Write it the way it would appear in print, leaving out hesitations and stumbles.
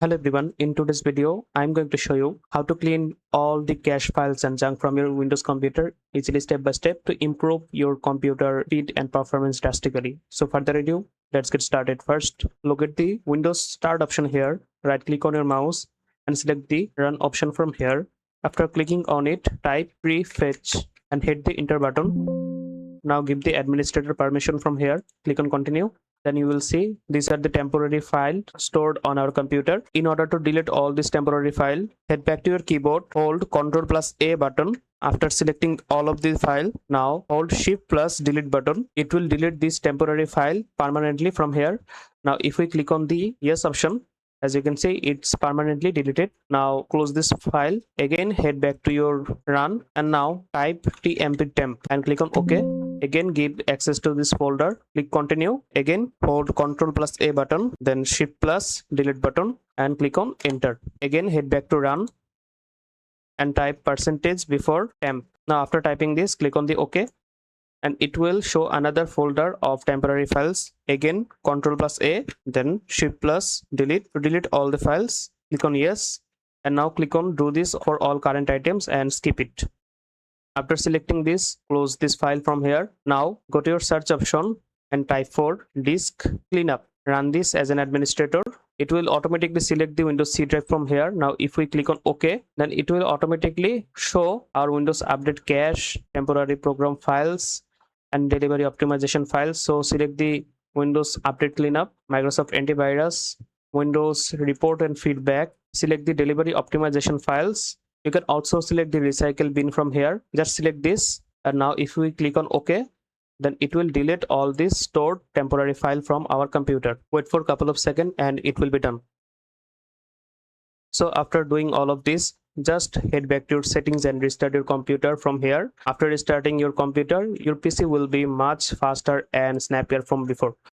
Hello everyone, in today's video, I'm going to show you how to clean all the cache files and junk from your Windows computer easily step by step to improve your computer speed and performance drastically. So further ado, let's get started. First, look at the Windows Start option here, right click on your mouse and select the Run option from here. After clicking on it, type prefetch and hit the enter button. Now give the administrator permission from here, click on continue. Then you will see these are the temporary files stored on our computer. In order to delete all this temporary file, head back to your keyboard, hold Ctrl plus A button. After selecting all of the file, now hold Shift plus delete button. It will delete this temporary file permanently from here. Now if we click on the yes option, as you can see, it's permanently deleted. Now close this file. Again, head back to your run and now type tmptemp and click on OK. Again, give access to this folder. Click continue. Again, hold Ctrl plus A button, then Shift plus delete button and click on enter. Again, head back to run and type percentage before temp. Now after typing this, click on the OK and it will show another folder of temporary files. Again, Ctrl plus A, then Shift plus delete to delete all the files. Click on yes and now click on do this for all current items and skip it. After selecting this, close this file from here. Now go to your search option and type for disk cleanup. Run this as an administrator. It will automatically select the Windows C drive from here. Now if we click on OK, then it will automatically show our Windows Update cache, temporary program files and delivery optimization files. So select the Windows Update Cleanup, Microsoft Antivirus, Windows Report and Feedback. Select the delivery optimization files. You can also select the recycle bin from here. Just select this and now if we click on OK, then it will delete all this stored temporary file from our computer. Wait for a couple of seconds and it will be done. So after doing all of this, just head back to your settings and restart your computer from here. After restarting your computer, your PC will be much faster and snappier from before.